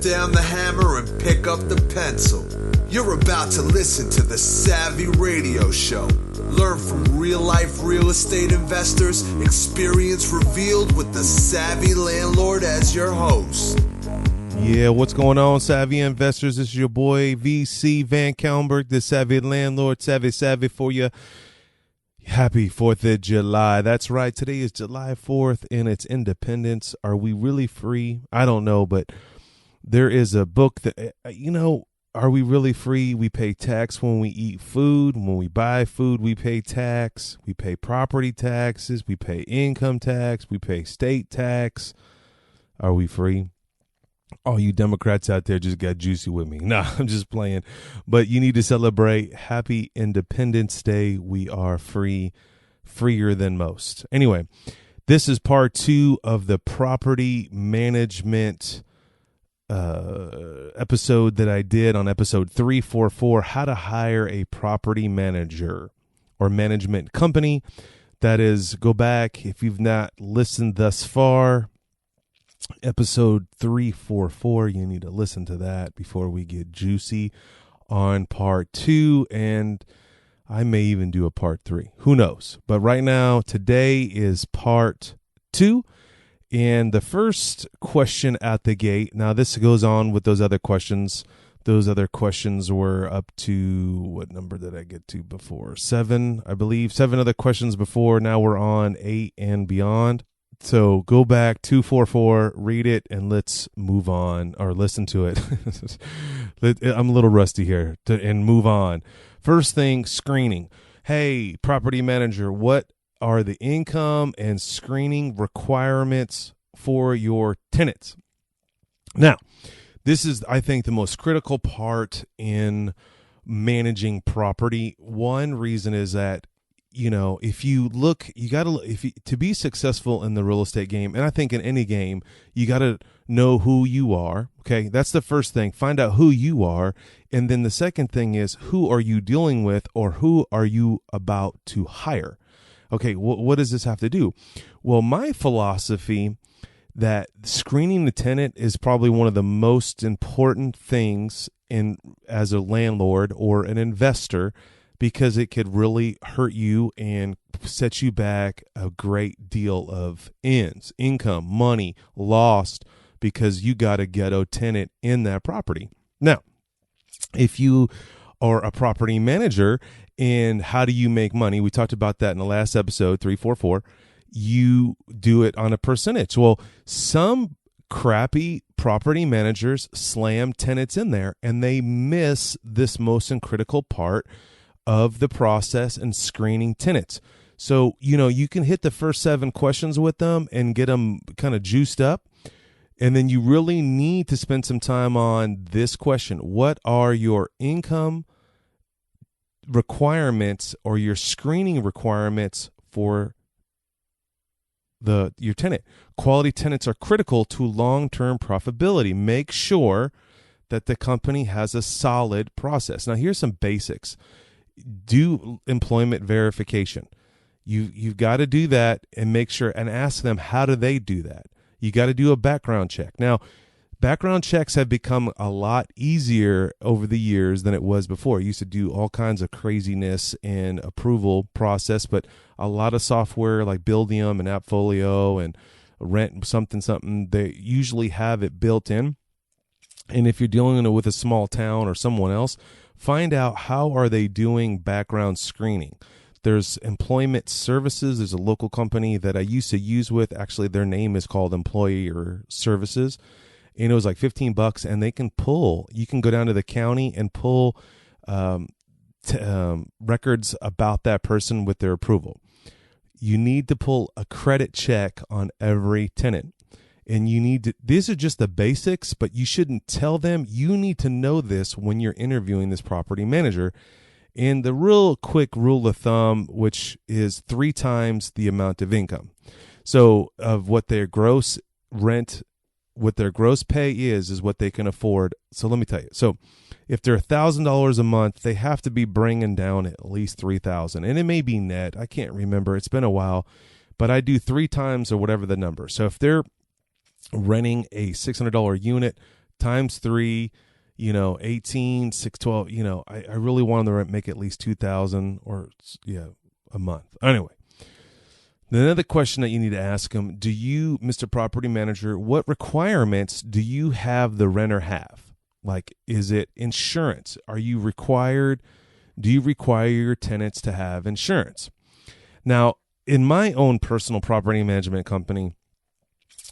down the hammer and pick up the pencil. You're about to listen to the Savvy Radio Show. Learn from real-life real estate investors, experience revealed with the Savvy Landlord as your host. Yeah, what's going on, Savvy investors? This is your boy, VC VanCauwenbergh, the Savvy Landlord, Savvy for you. Happy 4th of July. That's right. Today is July 4th, and it's Independence. Are we really free? I don't know, but there is a book that, are we really free? We pay tax when we eat food. When we buy food, we pay tax. We pay property taxes. We pay income tax. We pay state tax. Are we free? All you Democrats out there just got juicy with me. Nah, I'm just playing. But you need to celebrate. Happy Independence Day. We are free, freer than most. Anyway, this is part 2 of the property management episode that I did on episode 344, how to hire a property manager or management company. That is, go back if you've not listened thus far. Episode 344, you need to listen to that before we get juicy on part 2, and I may even do a part 3. Who knows? But right now, today is part 2, and the first question at the gate. Now, this goes on with those other questions. Those other questions were up to, what number did I get to before? 7, I believe. 7 other questions before. Now we're on 8 and beyond. So go back, 244, read it, and let's move on, or listen to it. I'm a little rusty here, and move on. First thing, screening. Hey, property manager, what are the income and screening requirements for your tenants? Now, this is, I think, the most critical part in managing property. One reason is that, if you look, to be successful in the real estate game, and I think in any game, you got to know who you are. Okay. That's the first thing. Find out who you are. And then the second thing is, who are you dealing with, or who are you about to hire? Okay. What does this have to do? Well, my philosophy that screening the tenant is probably one of the most important things as a landlord or an investor, because it could really hurt you and set you back a great deal of income, money lost, because you got a ghetto tenant in that property. Now, if you are a property manager, and how do you make money? We talked about that in the last episode, 344. You do it on a percentage. Well, some crappy property managers slam tenants in there, and they miss this most critical part of the process and screening tenants. So, you can hit the first 7 questions with them and get them kind of juiced up. And then you really need to spend some time on this question. What are your income requirements or your screening requirements for your tenant? Quality tenants are critical to long-term profitability. Make sure that the company has a solid process. Now, here's some basics. Do employment verification. You've got to do that and make sure, and ask them, how do they do that? You got to do a background check. Now, background checks have become a lot easier over the years than it was before. You used to do all kinds of craziness and approval process, but a lot of software like Buildium and AppFolio and Rent something, they usually have it built in. And if you're dealing with a small town or someone else, find out how are they doing background screening. There's Employment Services. There's a local company that I used to use with. Actually, their name is called Employer Services. And it was like $15, and they can pull. You can go down to the county and pull records about that person with their approval. You need to pull a credit check on every tenant. And these are just the basics, but you shouldn't tell them. You need to know this when you're interviewing this property manager. And the real quick rule of thumb, which is 3 times the amount of income. So of what their gross rent, what their gross pay is what they can afford. So let me tell you. So if they're $1,000 a month, they have to be bringing down at least $3,000. And it may be net. I can't remember. It's been a while. But I do 3 times or whatever the number. So if they're renting a $600 unit, times 3, 18, 612, I really want them to make at least 2,000 or a month. Anyway, another question that you need to ask them, do you, Mr. Property Manager, what requirements do you have the renter have? Like, is it insurance? Do you require your tenants to have insurance? Now, in my own personal property management company,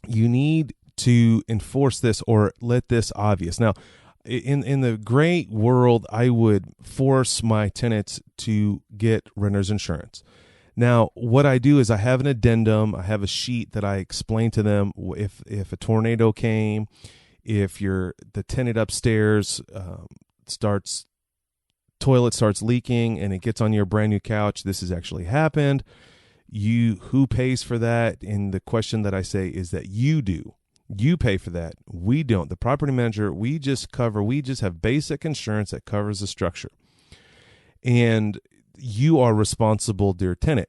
you need to enforce this or let this obvious. Now, in the great world, I would force my tenants to get renter's insurance. Now, what I do is I have an addendum. I have a sheet that I explain to them if a tornado came, if the tenant upstairs toilet starts leaking and it gets on your brand new couch, this has actually happened. Who pays for that? And the question that I say is that you do. You pay for that. We don't. The property manager, we just have basic insurance that covers the structure. And you are responsible, dear tenant.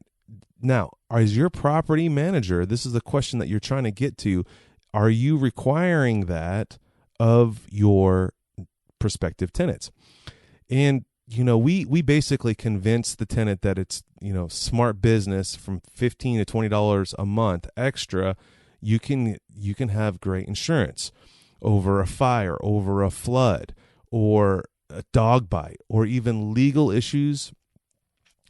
Now, as your property manager, this is the question that you're trying to get to. Are you requiring that of your prospective tenants? And, we basically convince the tenant that it's, smart business from $15 to $20 a month extra. You can have great insurance over a fire, over a flood, or a dog bite, or even legal issues.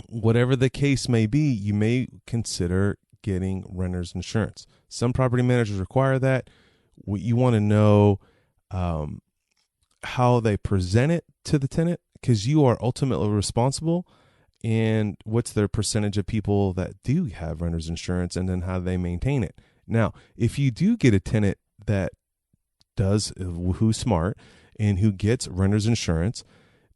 Whatever the case may be, you may consider getting renter's insurance. Some property managers require that. You want to know how they present it to the tenant, because you are ultimately responsible, and what's their percentage of people that do have renter's insurance, and then how they maintain it. Now, if you do get a tenant that who's smart and who gets renter's insurance,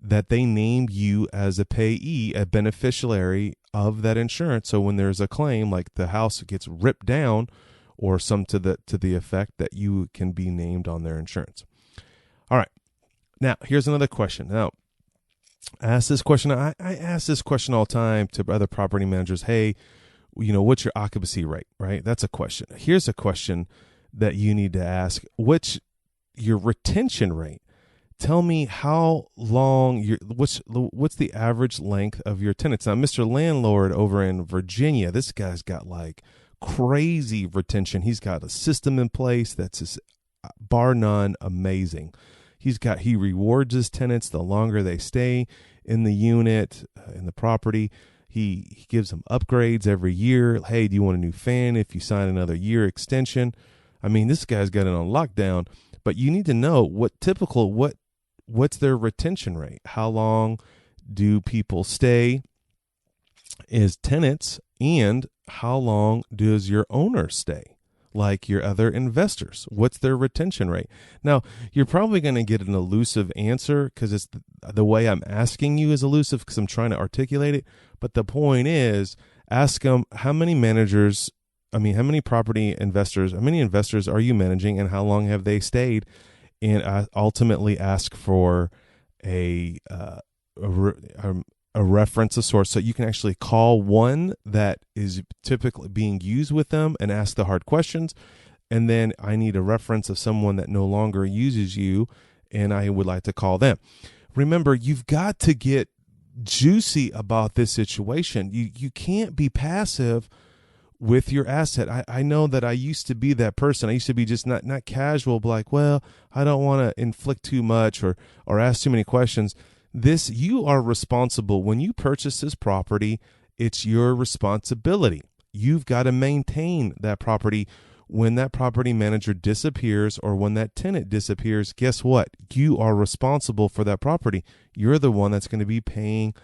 that they name you as a payee, a beneficiary of that insurance. So when there's a claim, like the house gets ripped down or some to the effect, that you can be named on their insurance. All right. Now, here's another question. Now, I ask this question. I ask this question all the time to other property managers. Hey, what's your occupancy rate, right? That's a question. Here's a question that you need to ask. What's your retention rate? Tell me how long what's the average length of your tenants? Now, Mr. Landlord over in Virginia, this guy's got like crazy retention. He's got a system in place that's just, bar none, amazing. He rewards his tenants the longer they stay in the unit, in the property. He gives them upgrades every year. Hey, do you want a new fan if you sign another year extension? I mean, this guy's got it on lockdown. But you need to know what's their retention rate? How long do people stay as tenants, and how long does your owner stay, like your other investors? What's their retention rate? Now, you're probably going to get an elusive answer because it's the way I'm asking you is elusive because I'm trying to articulate it. But the point is, ask them how many property investors, how many investors are you managing, and how long have they stayed? And ultimately ask for a reference, a source, so you can actually call one that is typically being used with them and ask the hard questions. And then I need a reference of someone that no longer uses you, and I would like to call them. Remember, you've got to get juicy about this situation. You can't be passive with your asset. I know that I used to be that person. I used to be just not casual, but like, well, I don't want to inflict too much or ask too many questions. You are responsible. When you purchase this property, it's your responsibility. You've got to maintain that property. When that property manager disappears or when that tenant disappears, guess what? You are responsible for that property. You're the one that's going to be paying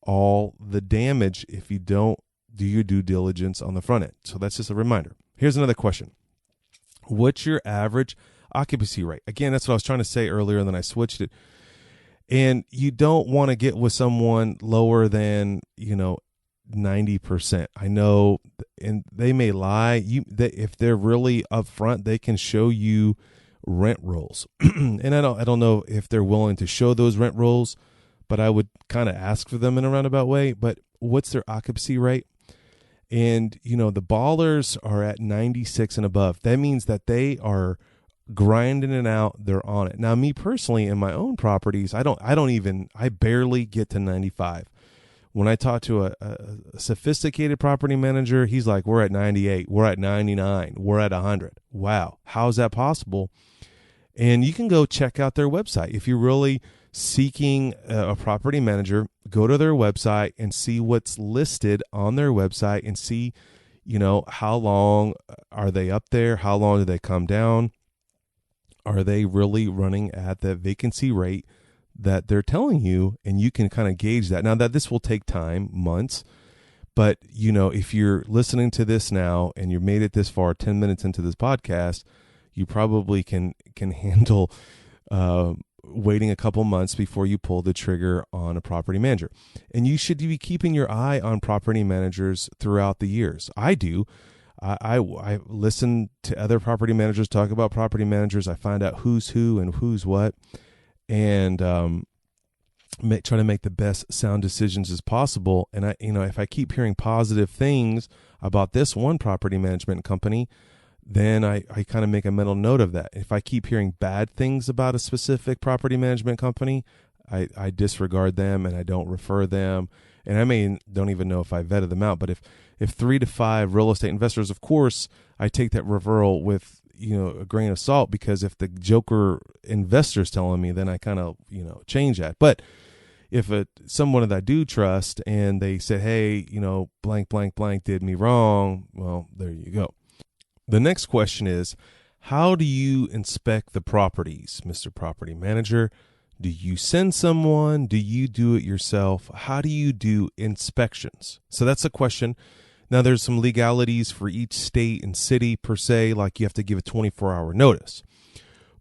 all the damage if you don't do your due diligence on the front end. So that's just a reminder. Here's another question. What's your average occupancy rate? Again, that's what I was trying to say earlier, and then I switched it. And you don't want to get with someone lower than, 90%. I know, and they may lie. If they're really upfront, they can show you rent rolls. And I don't know if they're willing to show those rent rolls, but I would kind of ask for them in a roundabout way. But what's their occupancy rate? And, the ballers are at 96 and above. That means that they are grinding it out. They're on it. Now, me personally, in my own properties, I barely get to 95. When I talk to a sophisticated property manager, he's like, we're at 98, we're at 99, we're at 100. Wow, how is that possible? And you can go check out their website. If you're really seeking a property manager, go to their website and see what's listed on their website and see, how long are they up there? How long do they come down? Are they really running at the vacancy rate that they're telling you? And you can kind of gauge that. Now, that this will take time, months, but if you're listening to this now and you made it this far, 10 minutes into this podcast, you probably can handle waiting a couple months before you pull the trigger on a property manager. And you should be keeping your eye on property managers throughout the years. I do. I listen to other property managers talk about property managers. I find out who's who and who's what, and try to make the best sound decisions as possible. And if I keep hearing positive things about this one property management company, then I kind of make a mental note of that. If I keep hearing bad things about a specific property management company, I disregard them and I don't refer them. And I don't even know if I vetted them out. But if 3 to 5 real estate investors, of course, I take that referral with a grain of salt, because if the joker investor's telling me, then I kind of change that. But if someone that I do trust and they say, hey, blank, blank, blank did me wrong, well, there you go. The next question is, how do you inspect the properties, Mr. Property Manager? Do you send someone? Do you do it yourself? How do you do inspections? So that's a question. Now, there's some legalities for each state and city per se, like you have to give a 24-hour notice.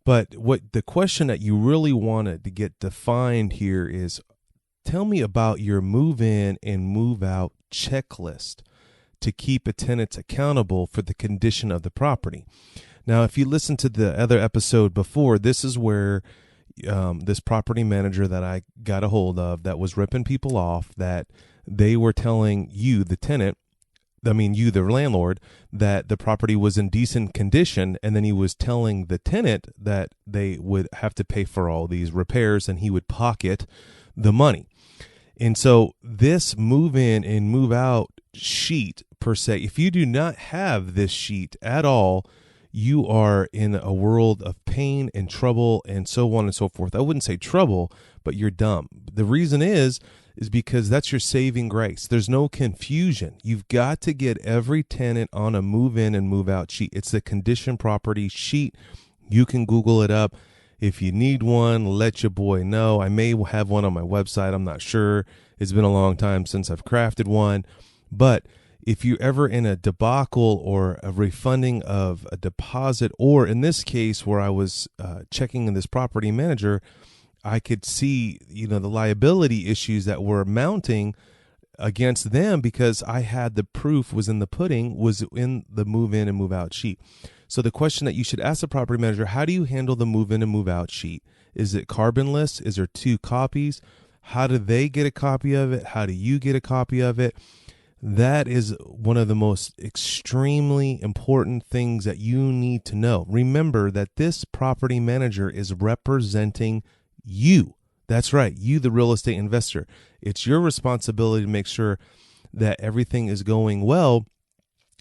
But what the question that you really wanted to get defined here is, tell me about your move-in and move-out checklist to keep a tenant accountable for the condition of the property. Now, if you listen to the other episode before, this is where this property manager that I got a hold of that was ripping people off, that they were telling you, the tenant, you, the landlord, that the property was in decent condition, and then he was telling the tenant that they would have to pay for all these repairs and he would pocket the money. And so this move-in and move-out sheet per se, if you do not have this sheet at all, you are in a world of pain and trouble and so on and so forth. I wouldn't say trouble, but you're dumb. The reason is because that's your saving grace. There's no confusion. You've got to get every tenant on a move-in and move-out sheet. It's the condition property sheet. You can Google it up. If you need one, let your boy know. I may have one on my website. I'm not sure. It's been a long time since I've crafted one. But if you're ever in a debacle or a refunding of a deposit, or in this case where I was checking in this property manager, I could see, the liability issues that were mounting against them because I had the proof was in the pudding, was in the move-in and move-out sheet. So the question that you should ask the property manager, how do you handle the move-in and move-out sheet? Is it carbonless? Is there 2 copies? How do they get a copy of it? How do you get a copy of it? That is one of the most extremely important things that you need to know. Remember that this property manager is representing you. That's right, you, the real estate investor. It's your responsibility to make sure that everything is going well,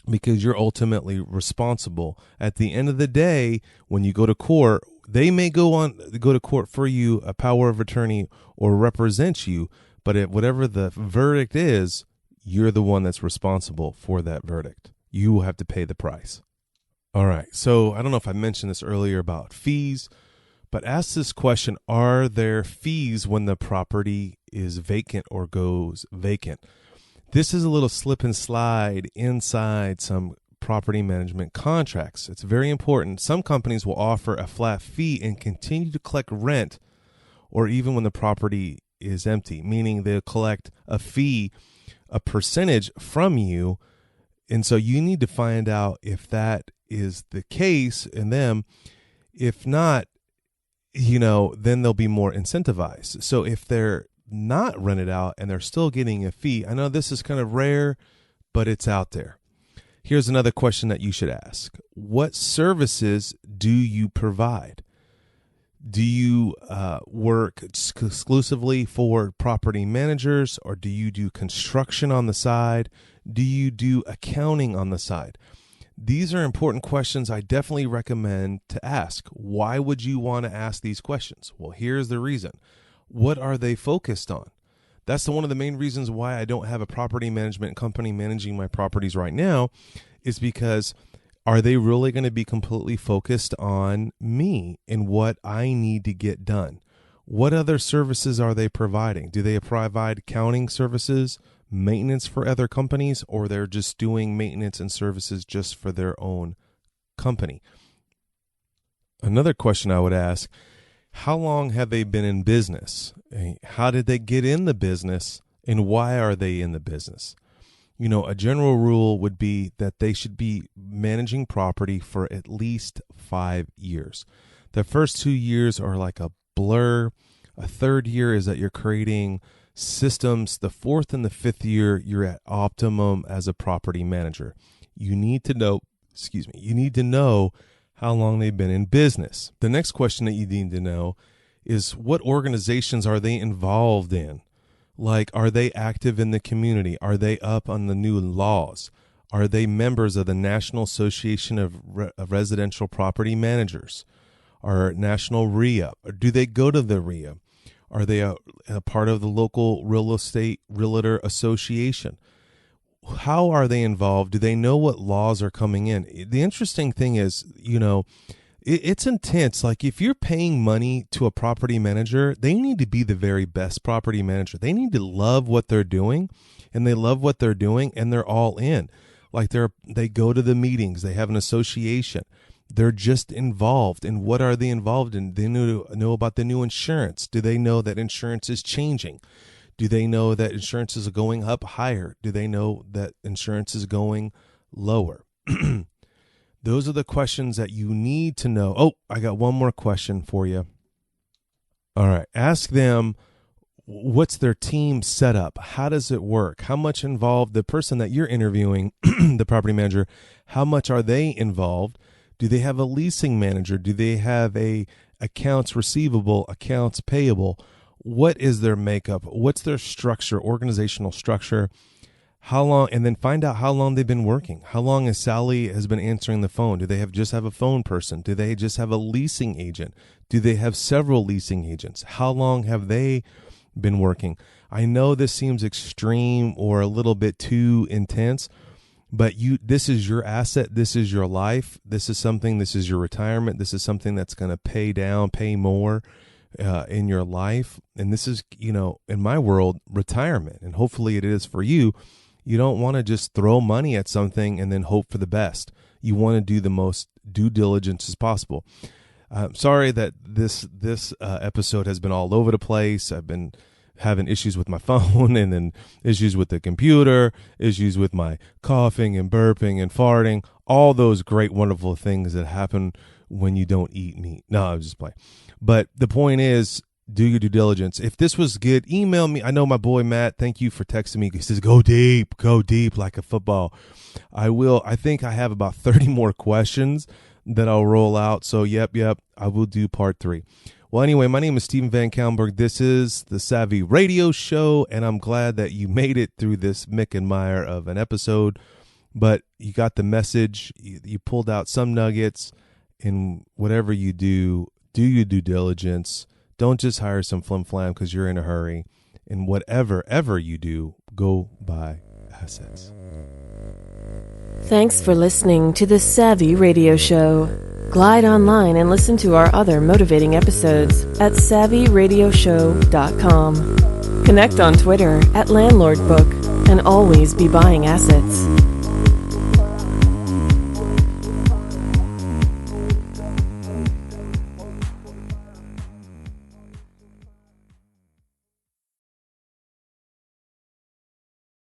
because you're ultimately responsible. At the end of the day, when you go to court, they may go to court for you, a power of attorney, or represent you, but whatever the verdict is, you're the one that's responsible for that verdict. You will have to pay the price. All right, so I don't know if I mentioned this earlier about fees, but ask this question: are there fees when the property is vacant or goes vacant? This is a little slip and slide inside some property management contracts. It's very important. Some companies will offer a flat fee and continue to collect rent, or even when the property is empty, meaning they'll collect a fee, a percentage from you. And so you need to find out if that is the case in them. If not, then they'll be more incentivized. So if they're not rented out and they're still getting a fee, I know this is kind of rare, but it's out there. Here's another question that you should ask: what services do you provide? Do you work exclusively for property managers, or do you do construction on the side? Do you do accounting on the side? These are important questions I definitely recommend to ask. Why would you want to ask these questions? Well, here's the reason. What are they focused on? That's one of the main reasons why I don't have a property management company managing my properties right now, is because are they really going to be completely focused on me and what I need to get done? What other services are they providing? Do they provide accounting services, maintenance for other companies, or they're just doing maintenance and services just for their own company? Another question I would ask, how long have they been in business? How did they get in the business, and why are they in the business? You know, a general rule would be that they should be managing property for at least 5 years. The first 2 years are like a blur. A third year is that you're creating systems. The fourth and the fifth year, you're at optimum as a property manager. You need to know how long they've been in business. The next question that you need to know is, what organizations are they involved in? Like, are they active in the community? Are they up on the new laws? Are they members of the National Association of Residential Property Managers or National RIA? Or do they go to the RIA? Are they a part of the local real estate realtor association? How are they involved? Do they know what laws are coming in? The interesting thing is, you know, it's intense. Like, if you're paying money to a property manager, they need to be the very best property manager. They need to love what they're doing, and they love what they're doing, and they're all in. Like, they go to the meetings. They have an association. They're just involved. And what are they involved in? They know about the new insurance. Do they know that insurance is changing? Do they know that insurance is going up higher? Do they know that insurance is going lower? Those are the questions that you need to know. Oh, I got one more question for you. All right. Ask them, what's their team setup? How does it work? How much involved the person that you're interviewing, the property manager, how much are they involved? Do they have a leasing manager? Do they have a accounts receivable, accounts payable? What is their makeup? What's their structure, organizational structure? How long, and then find out how long they've been working. How long has Sally has been answering the phone? Do they just have a phone person? Do they just have a leasing agent? Do they have several leasing agents? How long have they been working? I know this seems extreme or a little bit too intense, but this is your asset. This is your life. This is your retirement. This is something that's going to pay more in your life. And this is, you know, in my world, retirement. And hopefully it is for you. You don't want to just throw money at something and then hope for the best. You want to do the most due diligence as possible. I'm sorry that this episode has been all over the place. I've been having issues with my phone, and then issues with the computer, issues with my coughing and burping and farting, all those great, wonderful things that happen when you don't eat meat. No, I was just playing. But the point is, do your due diligence. If this was good, email me. I know my boy Matt, thank you for texting me. He says, go deep like a football. I will. I think I have about 30 more questions that I'll roll out. So, yep, I will do part 3. Well, anyway, my name is Steven VanCauwenbergh. This is the Savvy Radio Show, and I'm glad that you made it through this Mick and Meyer of an episode. But you got the message. You pulled out some nuggets. In whatever you do your due diligence. Don't just hire some flim-flam because you're in a hurry. And whatever you do, go buy assets. Thanks for listening to the Savvy Radio Show. Glide online and listen to our other motivating episodes at savvyradioshow.com. Connect on Twitter at LandlordBook and always be buying assets.